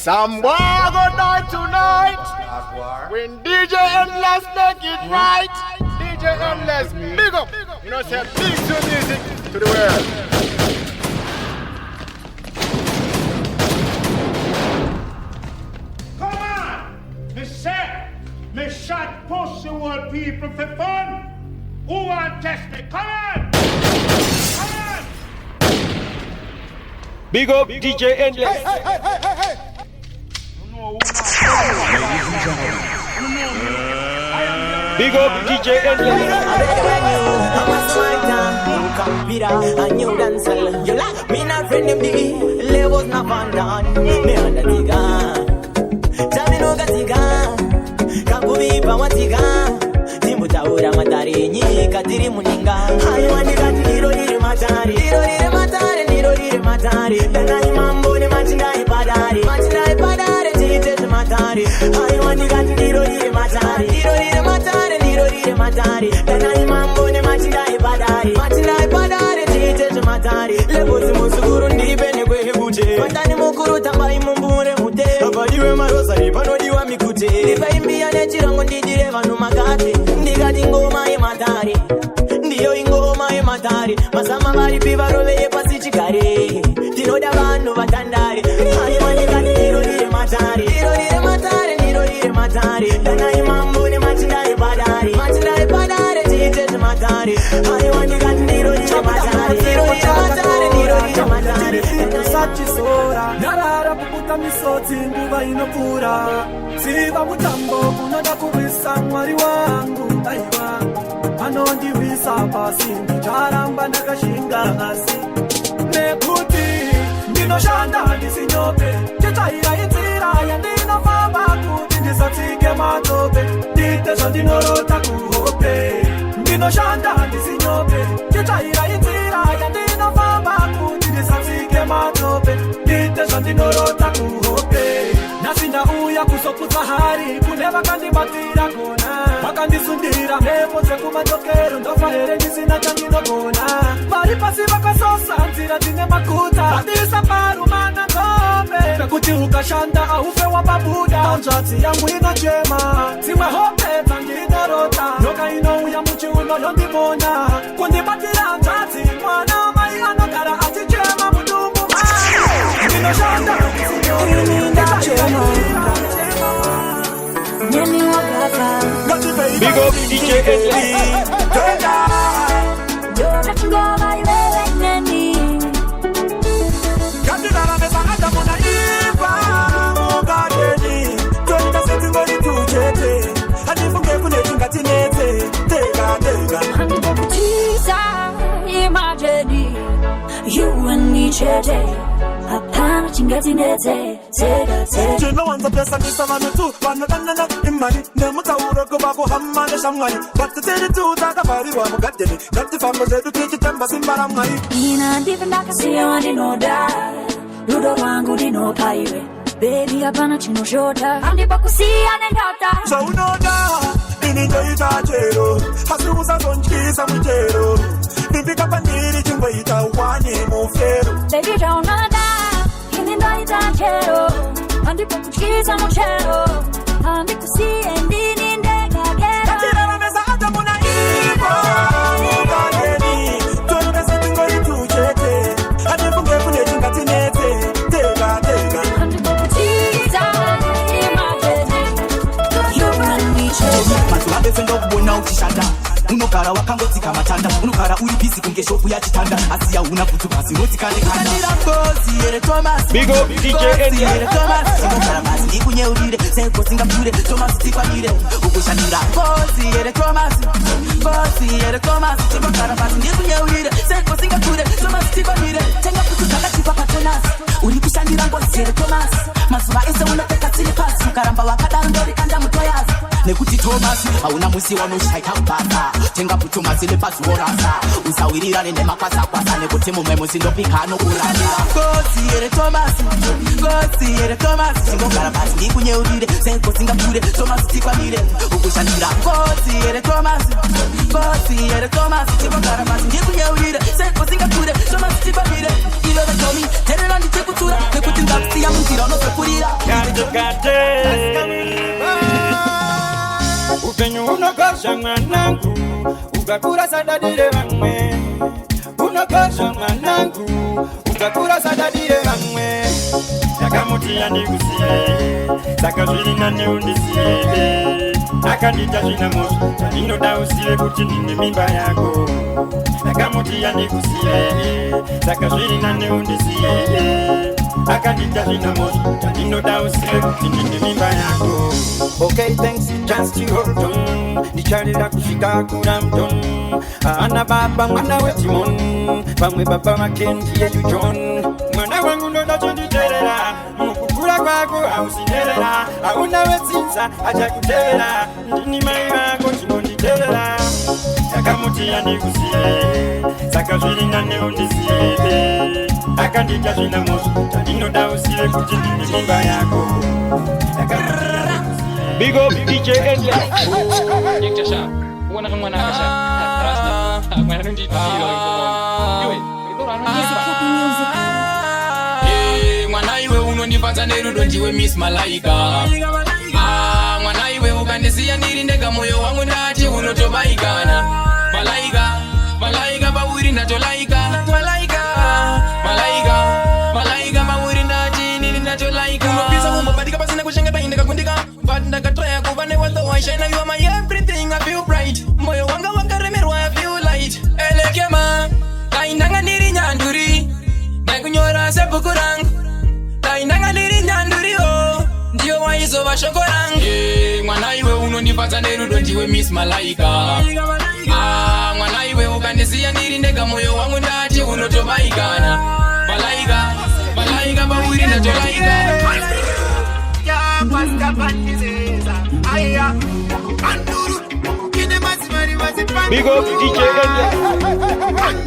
Some boy go die tonight. When DJ Endless make it right. DJ Endless, big up. You know, say big to music to the world. Come on! Me say, me shot push the world people for fun. Who want test me? Come on! Come on! Big up DJ Endless. Hey. Big up DJ Endless. A new dancer. You like me not friend them the levels not found on. Me under tiga. Jami no gatiga. Kakubi pa watiga. Timuta ura matari nyi katiri muninga. Hayo wani katiri rori matari. Rori matari, rori matari. Dana mambo ne machinda ipadari. Machinda ipadari tite matari. Hayo wani katiri rori matari. Rori matari, rori matari. Dana mambo ne machinda ipadari. Machinda ipadari tite matari. Lebozi musuguru ndibene kwe buje. Patani mukuru tambai mumbure mute. Abadiwe marosa ipanodiwa mikute. Ndibaimbia nechirango ndijire vanu makate. Ndigati ngoma matari. Ndiyo ingoma matari. Masama bari piva roveye pasi chikare. Tinoda vanu vatandare. Ayi manikati nirorire matari. Nirorire matari, nirorire matari. Dana imambo ne machinda ipadari. Machinda ipadari tite matari. Ayi manikati nirorire matari. Nirorire matari, nirorire matari. Sachi sora narara puputa misoti nguva inopura siva mutambo kunoda kuvisa mwari wangu aiwa anondivisa pasi ndicharamba ndakashinga asi nekuti ndinoshanda ndisinyope chitaira inzira yandinofamba kuti ndisatsike matope ndite zvandinorota kuhope ndinoshanda ndisinyope chitaira inzira yandinofamba kuti ndisatsike matope ndite zvandinorota kuhope nasina uya kuzoputsa hari kune vakandibatira kona vakandisundira mhepo dzekumadokero ndofa here ndisina chandinogona vari pasi vakasosa nzira dzine makuta vandisa parumana nzombe pekuti ukashanda aufe wababuda tanzvadzi yangu inochema dzimwe hope dzandinarota nyoka inouya muchiuno yondibona kundibatira nzvadzi mwana mai anogara achichema mudumbu ndinoshanda Big up DJ Endless. You and me today. Apana chingati nete, tega. Jino wanza pesa nisa vanu tu, vanu kanana imani. Nemuta uroko bako hamane shamwani. Bata teri tu taka vari wa mugateni. Gati famo zedu kiti temba simbara mwai. Ina ndive nakasiya wani no die. Ludo wangu di no paiwe. Baby apana chino shota. Andi bakusiya nendota. So unoda, ini joita chero. Hasu usa zonchisa mchero. Nipika pandiri chungweita wani mufero. Baby don't know that. Ini ndaita chero. Andi bakuchiza mchero. Andi kusiya ndini ndega kera. Katira na mesa ata muna ipo. Mugadeni. Tonu mesa tingori tuchete. Adi funge kune chingati nete. Tega. Andi bakuchiza imagine. You and me today. Matu abefendo kubona uchishanda unogara wakangotsika matanda unogara uri busy kunge shopu yachitanda asiya una kuti pasi notikane kana kozi ere Thomas Big up DJ Endless. Thomas unogara pasi ndikunyeurire seko singapure Thomas tikwamire ukushandira kozi ere Thomas unogara pasi ndikunyeurire seko singapure Thomas tikwamire tenga kuti takatipa Thomas uri kushandira ngozi ere Thomas mazuva ese unopeka tiri pasi ukaramba wakadaro ndori kanda mutoyazi nekuti Thomas hauna musi wanoshaika mbasa tenga putomasi lepasiworasa usawirirane nemakwasa-kwasa nekuti mumwe musi ndopika nokurasa kozi ere Thomas chingogara pasi ndikunyeurire seko singapure Thomas tikwamire ukushandira kozi ere Thomas chingogara pasi ndikunyeurire seko singapure Thomas si papire, ti lo tomi, tere la dice kutura, te kuti ndapsi ya mtira no sepurira. Kate upenyu unokosha mwanangu, ukakura sadadire vamwe. Unokosha mwanangu, ukakura sadadire vamwe. Yakamutia ndikusiye, saka zviri nane undisiye. Akandita zvina moto, ndinoda usiye kuti ndine mimba yako. Yakamutia ndikusiye, saka zviri nane undisiye. Akandita zvina moto, ndinoda usiye kuti ndine mimba yako. Okay, thanks, just you hold on. Ndicharira kusvika kuramton. Ana baba mwana wetimon, pamwe baba makendi yeyu John. Mwana wangu ndoda chonditerera, mukukura kwako hausinderera. Hauna wetsinza achakuterera, ndini mai vako chinonditerera. Yakamutia ndikusiye, saka zviri nane undisiye. Akandita zvina moto, ndinoda usiye kuti ndine mimba yako. Big up DJ Endless. Yekchasha, uwana mwana kasha. Rasta, mwana ndi tiro ko. Mwana iwe unondipanza nerudo ndiwe Miss Malaika. Mwana iwe ukandisiya ndiri ndega moyo wangu ndati unotobaikana. Malaika, malaika bawiri natolaika. Malaika, malaika, malaika bawiri ndati nini natolaika. Unopisa umbobadika pasina kushengeta indeka kundika. But ndakataya kuva newato I shine, you are my everything, I feel bright. Moyo wanga wakaremerwa I feel light. Elekema, kaindanga niri nyanduri. Naikunyora sepuku rangu. Kaindanga niri nyanduri oh. Ndiyo waizo wa shoko rangu. Mwana iwe unondipanza nerudo ndiwe Miss Malaika. Mwana iwe ukandisiya ndiri ndega moyo wangu ndati unotobaikana. Malaika, malaika bawiri natolaika. Big up DJ Endless.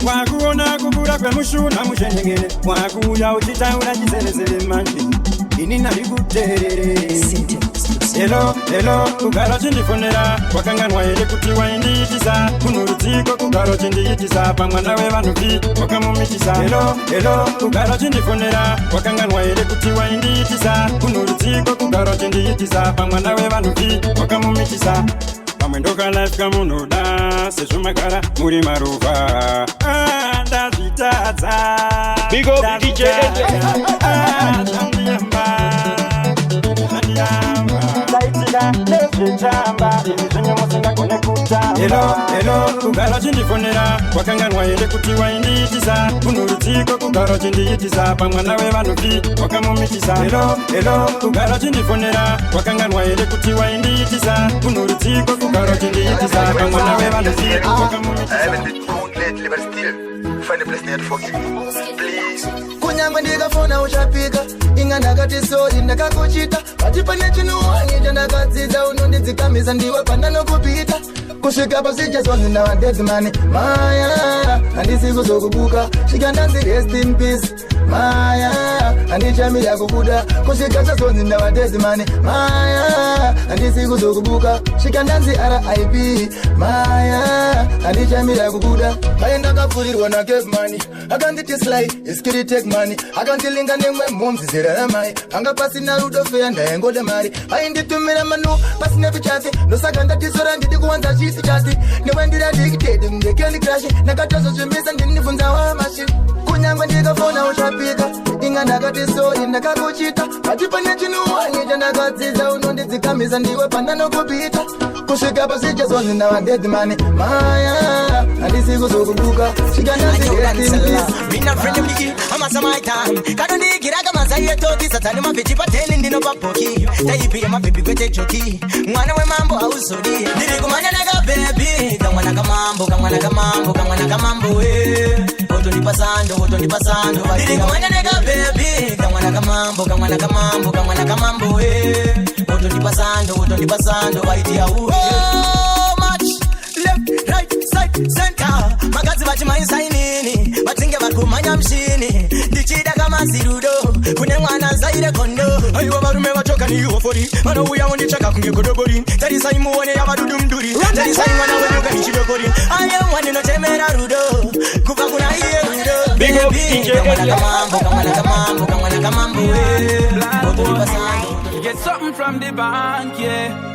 Wakuona kubura kwemushuna mushenengene, wakuya uchitaura chizelezele manje, ini nalikuterere. Hello, hello, kugaro chindifonera, wakanganwa ere kuti waindiitisa, kunurudziko kugaro chindiitisa, pamwana wevanhuvi wakamumitisa. Hello, hello, kugaro chindifonera, wakanganwa ere kuti waindiitisa, kunurudziko kugaro chindiitisa, pamwana wevanhuvi wakamumitisa. Pamwendoka life kamunoda, sezvomakara muri maruva. Ndazvitadza. Big up DJ Endless. Hello, hello, kugaro chindifonera, wakanganwa ere kuti waindiitisa, kunurudziko kugaro chindiitisa, pamwana wevanhuvi wakamumitisa. Hello, hello, kugaro chindifonera, wakanganwa ere kuti waindiitisa, kunurudziko kugaro chindiitisa, pamwana wevanhuvi wakamumitisa. Find a place there for you, please. Kunyangwe ndikafona uchapika, inga ndakati sori ndakakuchita, pati pane chinuwani chandakadzidza unondidzikamisa ndiwe pandanokupita. Kusvika pasijazwanzi ndavadedzimani maya, handisi kuzokubuka, svika ndanzi rest in peace. Maya andichamira kubuda kusvika chazonzi ndavadezi mani Maya andisi kuzokubuka shikandanzi RIP Maya andichamira kubuda aenda kapfurirwa nagave money akanditi sly iskiri take money akandilinga nemwe momzi zera ramai anga pasina rudo feya ndaengode mari ainditumira manu pasina pichasi ndosaka ndatisora ndidi kuwanza chisi chasi newandira dikitede kunge Candy Crush nakatozozvimisa ndinibvunza wamashi kunyangwe ndikafona uchapika inga ndakati sori ndakakuchita ati pane chinuwanye chandakadzidza unondidzikamisa ndiwe pandanokupita kusvika pasichazonzi ndavadedi mani Maya handisi kuzokubuka mwana wemambo hauzodi ndiri kumanya nekabebi kamwana kamambo otondipasando ndiri kumanya nekabebi kamwana kamambo otondipasando vaitiau much left right side center magazi vachimainsainini vatinge vakumanya mshini ndichida kamazirudo kune mwana zaire kondo aiwa varume vachoka niufori vanouyawo ndichaka kunge godobori tarisai muone yavadudu mduri tarisai mwana weduka nichidokori aye mwaninotemera rudo kubva kuna iye rudo kamwana kamambo Get something from the bank, yeah.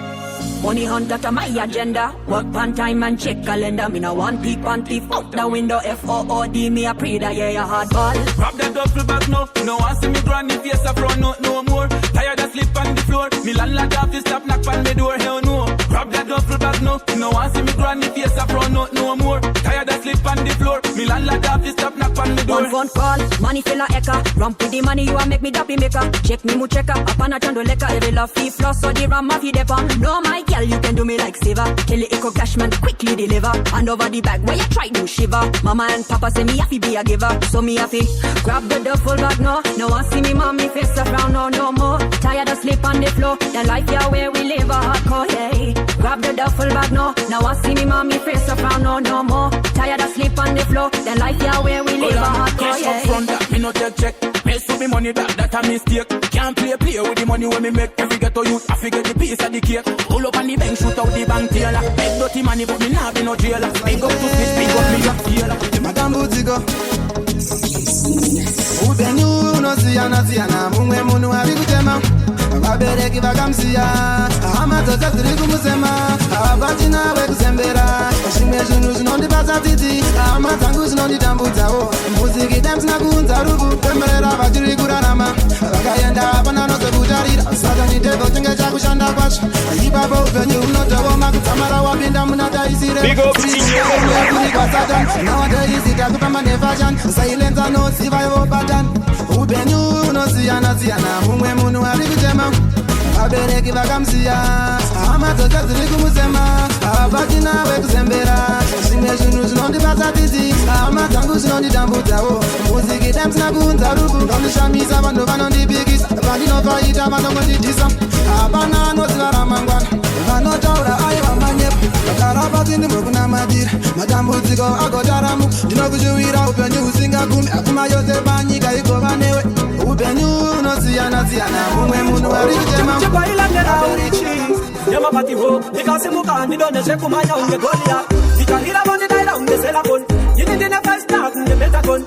Money hunt that my agenda. Work pan time and check calendar. Me no want peep panty out the window. FOOD me a pray that yeah hard ball. Grab the duffel bag no. No one see me granny face a front no more. Tired of sleep on the floor. Me landlord have to stop knock on me door. Hell no. Grab the duffel bag no. No one see me granny face a front no more. Tired of sleep on the floor. Me landlord have to stop knock on me door. One phone call, money fill a echo. Rump with the money you a make me dappy maker. Check me mu checker. Up on a chando leka. Every love fee floss so the ram off you depon. No my girl you can do me like saver. Tell the echo cash man quickly deliver. Hand over the bag where you try to shiver. Mama and papa say me happy be a giver. So me happy grab the duffel bag no. No one see me mommy face a frown no more. Tired of sleep on the floor. The life yeah where we live a hardcore yeah. Grab the duffel bag no. Now I see me mommy face a frown no more. Tired of sleep on the floor. The life yeah where we live a hardcore yeah. Cash up front that me no check. Mess with me money that a mistake. Can't play with the money when me make. Every ghetto youth I forget the piece of the cake. Pull up on the bank shoot out the bank tailor. Beg dirty money but me nah be no jailer. Big up to this, big up me up tailor. Madam Butigo Ubenyu no siana mungwe munu abikutema Babereki vakamsiya Amatoza tiri kumusema Abatina wekusembera Shimwe zvinhu zvinondipasa titi Amadzangu zvinonditambudzawo Muziki times nakuunza rubu Pemberera vatiri kurarama Vakaenda hapana nozekutarira Saka nitego tinge chakushanda kwacho Ipapo upenyu unotooma Kutsamara wapinda muna taisire Big up Kuri kwa Satan Nowadays itakupamba nefashion Silence and no survival pattern Upenyu unosiyana Mumwe munhu ari kutema Abereki vakamsiya Amatoza tiri kumusema Abatina wekusembera Zvimwe zvinhu zvinondipasa titi Amadzangu zvinonditambudzawo Muziki times nakuunza rubu Ndondishamisa vanhu vanondipikisa Vandinofaita vanongondidhisa Hapana anoziva ramangwana Vanotaura aiva manyepo Vakarapati ndimbokunamatira Matambudziko agotaramuka Ndinokushuwira upenyu usingagumi Akuma yose panyika igova newe Upenyu unosiyana Mumwe munhu ari kutema Yamapatiho, nikasimuka nidonyeshe kumanya unge Goliath. Nikahira boni daira unge selakon. Yini dine first knock unge Pentagon.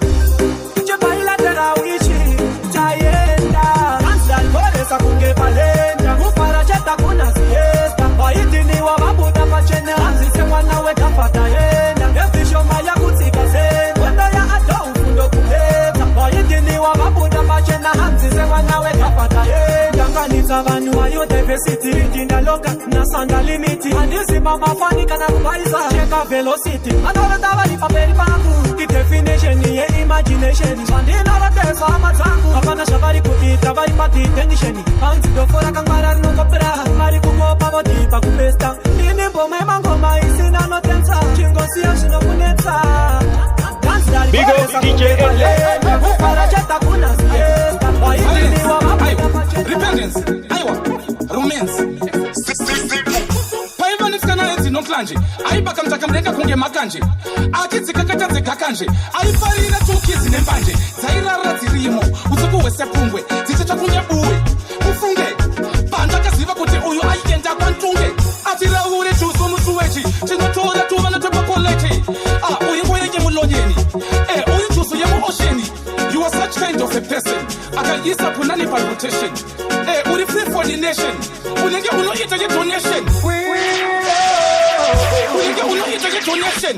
Chepaila tera uishi, chayenda. Kansal koresa kunge palenda. Ufara cheta kuna siesta. Waiti ni wababuda pachene. Anzise wana weka fatayenda. Efisho maya kutika zenda. Wendo ya ato ufundo kuheta. Waiti ni wababuda pachene. Anzise wana weka fatayenda. Nganisa vanu ayo diversity. Loka na sanda limiti Andisi mama fani kana kubaiza Cheka velocity Adoro tabali papeli pangu The definition niye imagination Sandina wateso amazangu Hapana shabari kupita Bari pati tenisheni Panzi dofora kangmara nukopera Mari kukopa motipa kupesta Nini pome mangoma isina no tensa Chingo siya shino kunetsa Big up DJ Paracheta kuna siesta Waitini wa mabuta Repentance Aiwa Romance Klanje aibaka mtakamreka kunge makanje akitsikakatadzika kanje aifarira tukizi nembanje dzairara dziri zirimo usuku wese pungwe zichicha kunye buwe ufunge banda kaziva kuti uyu aiyenda kwantunge atira uri chuso musuwechi chinotora tuva netepakoleti uyu ngoyeke mulonyeni uyu chuso yemu osheni. You are such kind of a person akaisa punani pa rotation uri free for the nation unenge unoita ye donation unenge unoita ye donation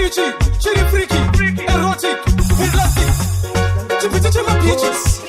ichi chiri freaky erotic plastic chipiti chema bitches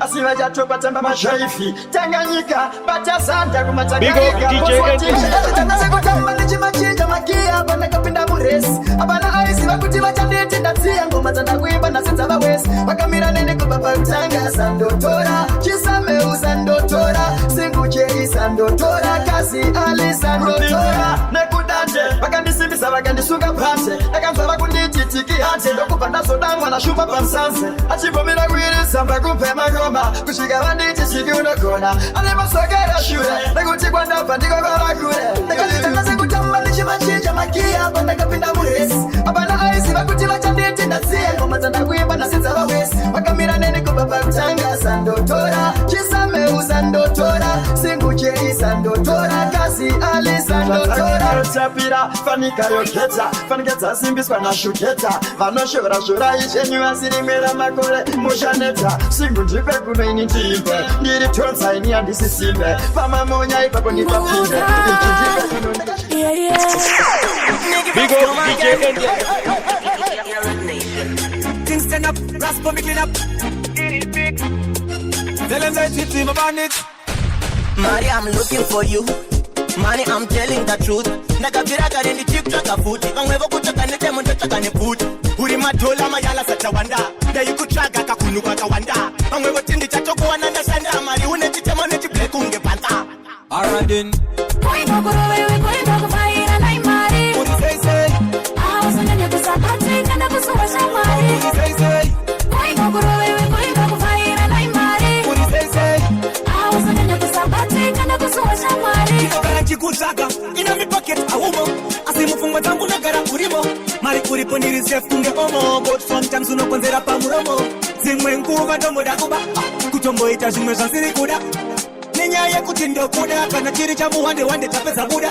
asiva jatopa tamba mashaifi Tanganyika batasanda kumatanganyika kutamba nichimachinja makia bana kapinda muresi abana aisi vakuti vachanditi ndatsiya ngoma dzandakuimba nasenza vawesi vakamira nene kubaba kutanga sandotora chisameu sandotora singucheri sandotora kasi ali sandotora nekudanje vakandisimbisa vakandisunga panje akamva vakunditi tikihanje ndokubva ndazodangwa nashupa pamsanze achivomera kuirisamba kupema ngoma kusvika vanditi chiki unogona ane masokera shure nekuti kwandabva ndiko kwavakure ndakazvitanga sekutamba ndichimachinja makia pandakapinda muresi apana aiziva kuti vachanditi ndatsiya ngoma dzandakuimba nasedza vawesi vakamira nene kubaba kutanga sandotora chisameu sandotora singucheri sandotora kasi ali sandotora tapira fanika yoketa fanika dzasimbiswa nashuketa vanoshora ichenyu asirimwera makore mushaneta singu ndipe kunoini ndimbe ndiri tonsaini handisisimbe pamamonya ipapo nipapinde Big up DJ India. Things stand up, rasp me clean up. Tell them that it's in my bandage. Mari, I'm looking for you. Money, I'm telling the truth. Nakabiraka in the chip chaka food. Kangwevo kuchaka ne demo chaka ne food. Uri matola mayala sacha wanda. Da you could traga kakunuka kawanda. Kangwevo tindi chachoko wananda sanda. Mari une chitema ne chiple kunge panta. Aradin. Koi nogoro wewe koi nogo faira na imari. Uri say. Awasa nene kusapati kana kusuwa shamari. Uri say. Koi nogoro wewe koi nogo faira na imari. Uri say. Awasa nene kusapati kana kusuwa shamari. Kikogara chikutsvaga ina mi pocket aumo asi mupfungwa dzangu nagara urimo mari uripo ndiri safe kunge omo but sometimes unokonzera pamuromo dzimwe nguva ndomboda kuba kutomboita zvimwe zvasiri kuda nenyaya yekuti ndokuda kana chiri chamuwande wande tapedza buda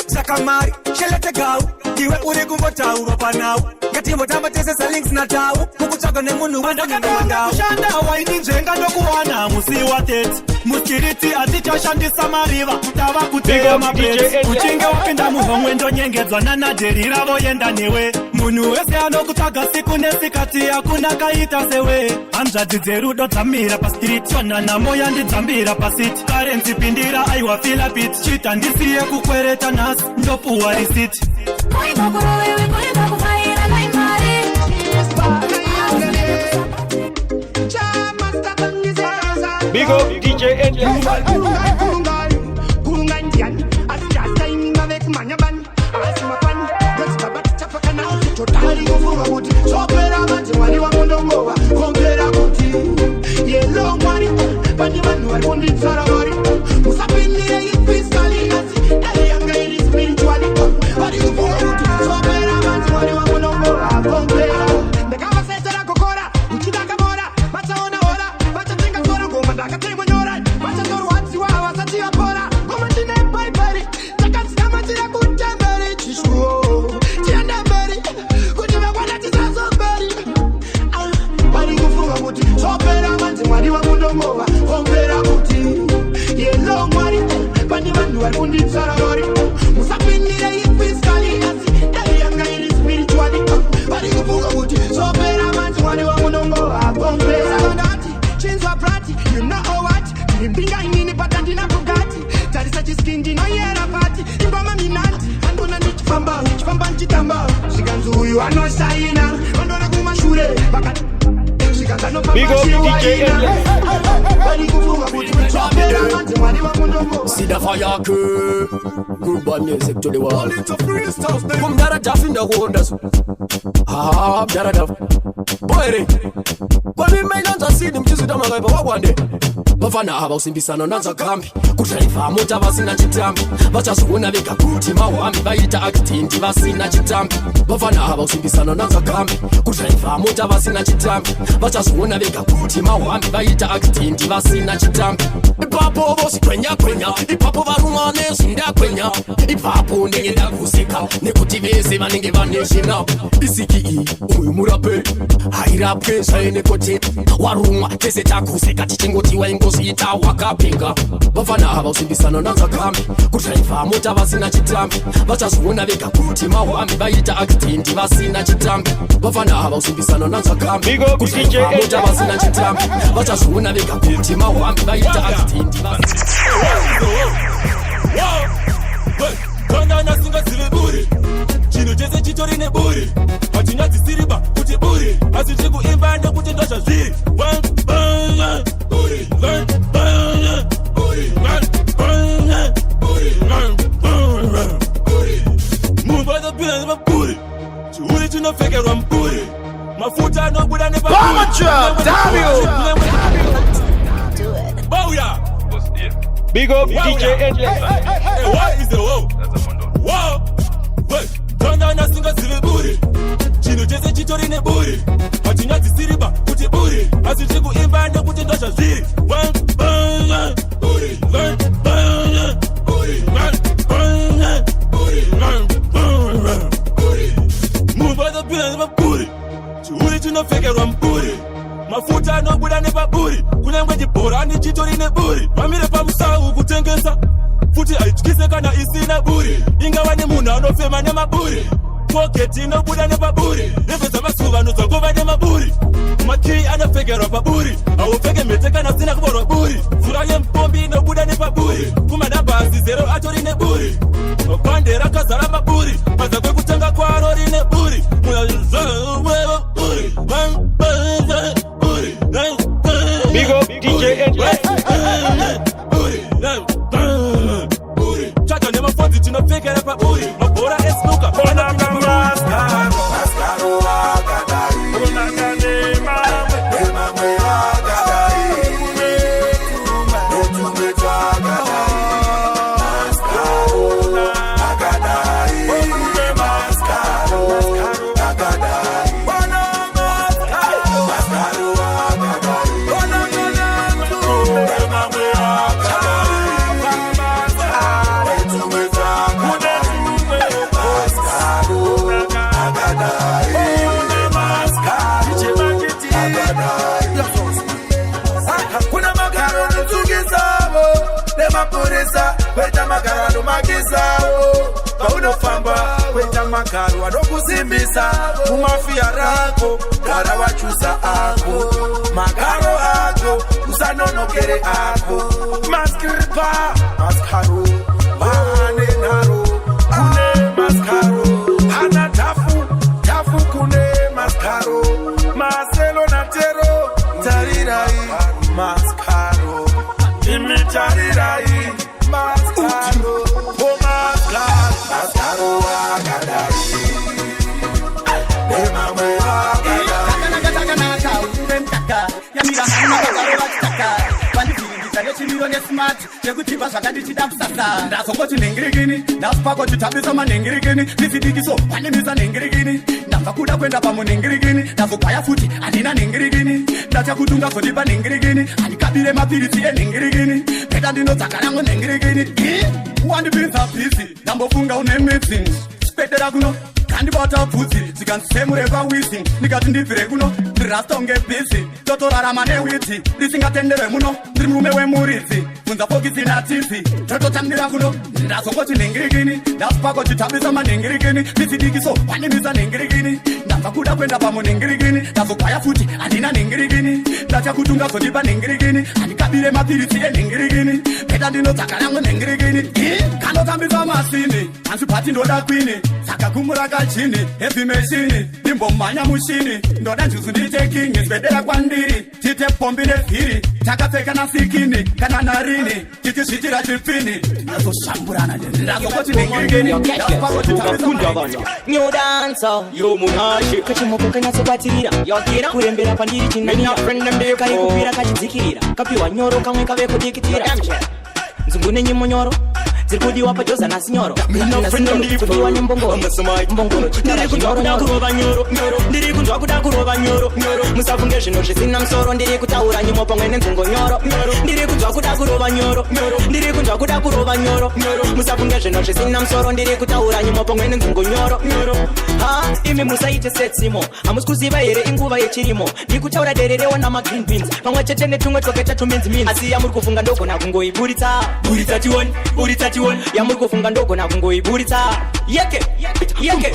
saka mari shelete gau iwe uri kungotaurwa panau ngatimbotamba tese salinks na tau kukutsvaga nemunhu wandakandawandau kushanda waini nzvenga ndokuwana musi wa30 musikiriti atichashandisa mariva tava kuteya mabesi uchinge wapinda muhomwe ndonyengedzwa nanadheri ravoenda newe munhu wese anokutsvaga siku nesikati hakuna kaita sewe hanzvadzi dzerudo dzamira pastriti vanhanhamo yandidzambira pasiti karenzi pindira aiwa filapit chita ndisiye kukwereta nhasi ndopuhwa risiti Big up DJ India. Big up DJ India. See the fire crew. Good boy music to the world. Come dara jaff in the wonders. Ah, dara jaff. Boy, when we make us see them choose them like one day. vafana ava usimbisana nanzakambi kudhraivha mota vasina chitambi vachazoona vega kuti mahwambi vaita accident vasina chitambi vafana ava usimbisana nanzakambi kudhraivha mota vasina chitambi vachazoona vega kuti mahwambi vaita accident vasina chitambi ipapo vosikwenya-kwenya ipapo varumane zvindakwenya ipapo ndenge ndagusika nekuti vese vanenge vanezvina isiki iyi uyu murape hairapwe zvainekoti warumwa tese tagusika tichingoti waingozviita wakapenga vafana ava usimbisana nanzakambi kudhraivha mota vasina chitambi vachazoona vega kuti mahwambi vaita accident vasina chitambi vafana ava usimbisana nanzakambi kudhraivha mota vasina chitambi vachazoona vega kuti mahwambi vaita accident Kandana singazive buri chino chese chitori neburi hatinyadzisiriba kuti buri asi chikuimba nekuti ndozvazviri muvazapinda nevaburi chiuri chinopfekerwa muburi mafuta anobuda nebauya. Big up DJ Endless. Hey, what is the woe? Wow. Wait, Kandana singazive buri chino chese chitori neburi hatinyadzisiriba kuti buri asi chikuimba nekuti ndozvazviri muvazapinda nevaburi chiuri chinopfekerwa muburi mafuta anobuda nepaburi kunyangwe chibhorani chitori neburi vamire pamusau kutengesa futi haityise kana isina buri ingava nemunhu anofema nemaburi poketi inobuda nepaburi refe dzamasuva nodzangova nemaburi makii anopfekerwa paburi haupfeke mhete kana sina kuvorwa buri mvura yemupombi inobuda nepaburi kumadhabhasi zero atori neburi bhande rakazara maburi padza kwekutanga kwaro rine buri Big up DJ Endless. Chacha nemafonzi tinopfekera paburi mabhora esnuka kweta magarano magizawo paunofamba kweta magaro anokusimbisa mumafia rako gara wachusa ako magaro ako usanonokere ako maskripa maskaro vane naro kune maskaro hana tafu kune maskaro maselo na tero tarirai maskaro imitarirai Mascaro, oh Mascaro, Mascaro, Agadai. Yekutipa zvakati chidapsasa ndazongoti nengirigini ndazopakoti tapisa manengirigini ndisidikiso pandimisa nengirigini ndabva kuda kuenda pamunengirigini ndazobhaya futi handina nengirigini ndachakuti ungazondipa nengirigini handikabire mapirisi enengirigini peta ndinodzakanango nengirigini wandipinza bhisi ndambofunga une mitsi kwetera kuno kandibata bvudzi zikanzisemureva wisi ndikati ndibvire kuno ndirastonge bhisi totorarama newiti risingatenderwe muno ndiri murume wemuridzi bvunza fokisi natisi tototambira kuno ndazongoti nengirigini ndazopakoti tapisa manengirigini ndisidikiso pandimisa nengirigini ndabva kuda kuenda pamunengirigini ndazobhaya futi handina nengirigini ndachakuti ungazondipa nengirigini handikabire mapirisi enengirigini peta ndinodzakanango nengirigini kanotambisa masini hanzi pati ndoda kwini saka kumuraka chini heavy machine ndimbomhanya mushini ndoda njuzu ndiite shaking isvedera kwandiri tite pombi nevhiri takapfeka nasikini kana narini titisvitira chipfini ndazoshamburana ndazokoti ndingengeni New dancer, yo munashi kachimoko kanyatsobatirira yakira kurembera pandiri chinanya kari kupira kachidzikirira kapiwa nyoro kamwe kave kudikitira nzungune nyimonyoro dzirikudiwa pajoza nasinyoro kudiwa nembongoro mbongoro chitara chinyoro ndiri kunzwa kuda kurova nyoro musafunge zvinhu zvisina musoro ndiri kutaura nyimo pamwe nenzungo nyoro ndiri kunzwa kuda kurova nyoro ndiri kunzwa kuda kurova nyoro musafunge zvinhu zvisina musoro ndiri kutaura nyimo pamwe nenzungo nyoro ha imi musaite setsimo hamusi kuziva here inguva yechirimo ndiri kutaura dererewo namagreen beans pamwe chete netumwe toketa tuminzi asi yamuri kufunga ndogona kungoiburitsa buritsa tiwoni yamuri kufunga ndogona kungoiburitsa yeke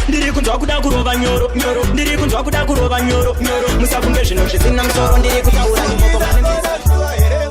ndiri kunzwa kuda kurova nyoro ndiri kunzwa kuda kurova nyoro musafunge zvinhu zvisina musoro ndiri kutaura nyimo pamwe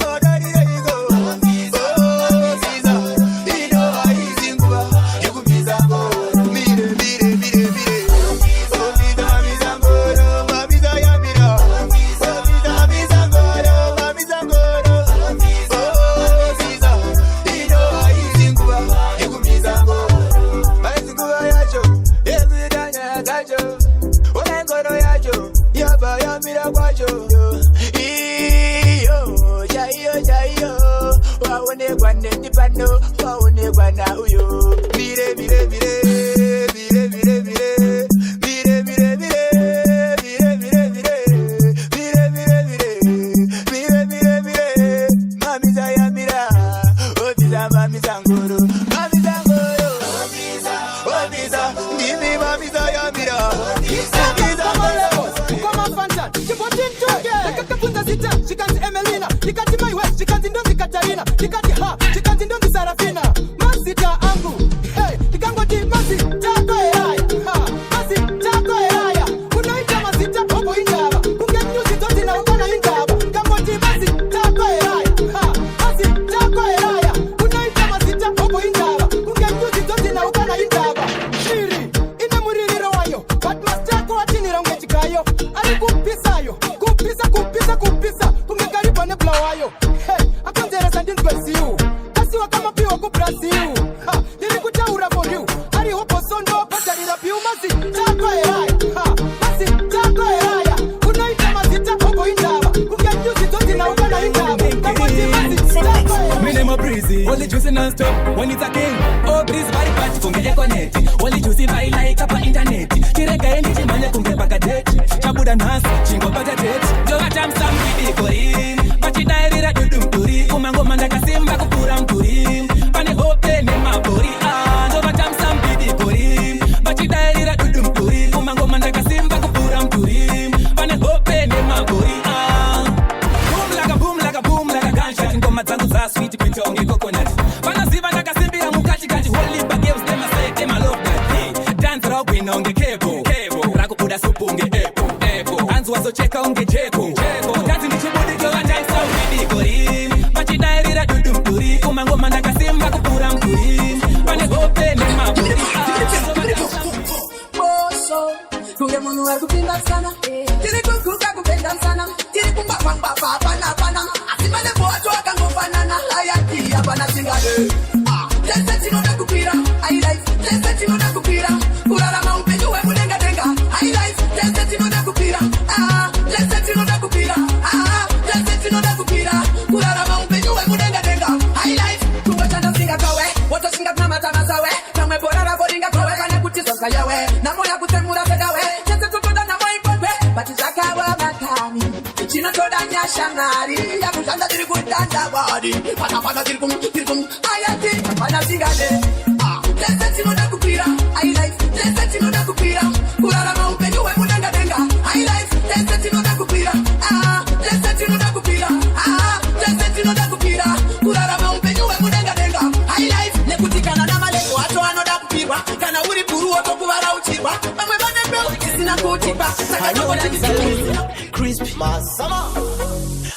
crispy masama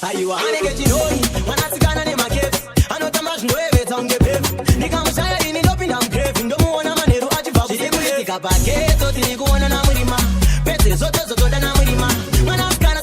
ayo anege jinoi wanatigana ne makefu anotama jnoeve taunge pefu nikamshaya ini ndopi na mkrefu ndomuona manero ajiva kusikulika paketo tilikuona na mlima pete zote zote na mlima mwana kana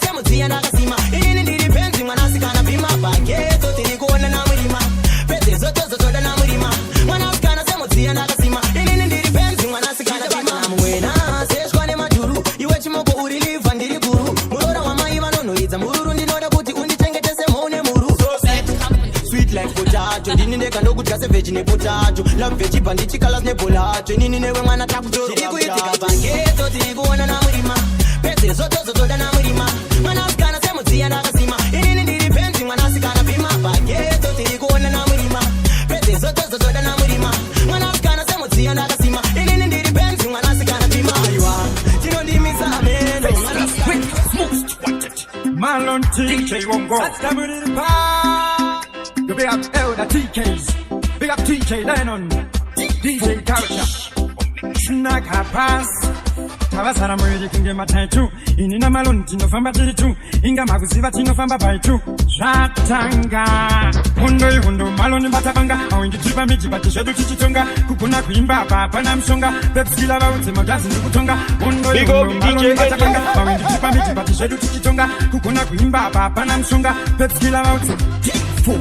lacho ndini ndeka ndokudya seveji nepotato love veji bandichi colors nebolacho inini newe mwana takutora tiri kuitika pageto tiri kuona namurima pese zotozotoda namurima mwana asikana semudziya ndakasima inini ndiri penzi mwana asikana pima pageto tiri kuona namurima pese zotozotoda namurima mwana asikana semudziya ndakasima inini ndiri penzi mwana asikana pima aiwa tinondimisa ameno Malon TK won't go. That's the money in the park. You big up Elder TKs. Big up TK Lennon. DJ Character. Snack a pass. Tavasara mwiri kunge mataitu. Inina malon tinofamba tiritu. Inga maguziva tinofamba baitu. Zvatanga. Hundo maloni batabanga. Awingi tripa miji batishedu chichitonga. Kukuna kuimba papa na mshonga. Pepskila baute magazi ndukutonga. Hundo maloni batabanga. Awingi tripa miji batishedu chichitonga. Kukuna kuimba papa na mshonga. Pepskila baute.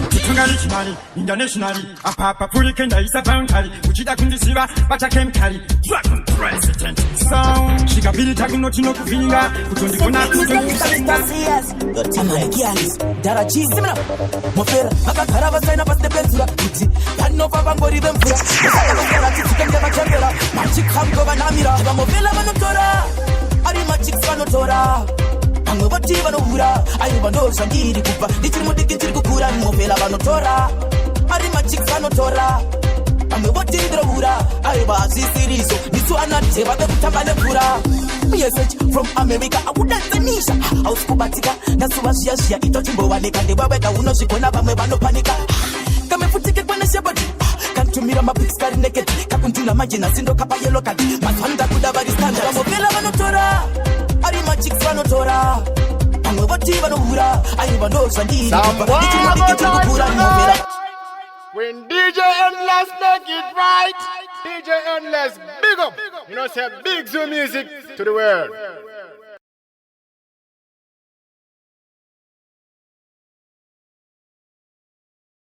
Chitonga richimari. Internationally. Apapa puri kenda isa boundary. Uchida kundisiva. Bacha kemkari. Dragon President. Sound. Shikapili takuno chino kuvinga. Kutondi kuna kutondi. Dara cheese, simmer up. Mofera, makakara vasaina past the benzura. Uti, pano pavangori vemvura. Musaka chicken never chambera. Magic hamgo vanamira. Vamofela vanotora. Ari magic vanotora. Amwe vati vanovura. Ayo vanosha ndiri kupa. Ndichiri mudiki ndiri kukura. Mofela vanotora. Ari magic vanotora. Amwe vati ndrovura. Ayo vasisiriso. Nisu anate vave kutamba nevura. Message from America, I would not finish. House kubatika, nasuwa shia itochimbo waleka ndewaweka unoshikona vamwe vanopanika. Kame futike kwenye shebadi. Kantumira mapics kari naked. Kakuntula majina sindo kapa yellow card. Maswanda kudavari standard. Vamopela vanotora. Ari machiks vanotora. Amwe vati vanovura. Ayo vanosha ndiri. When DJ Endless make it right, DJ Endless, big up. You know, say big Zoo music to the world.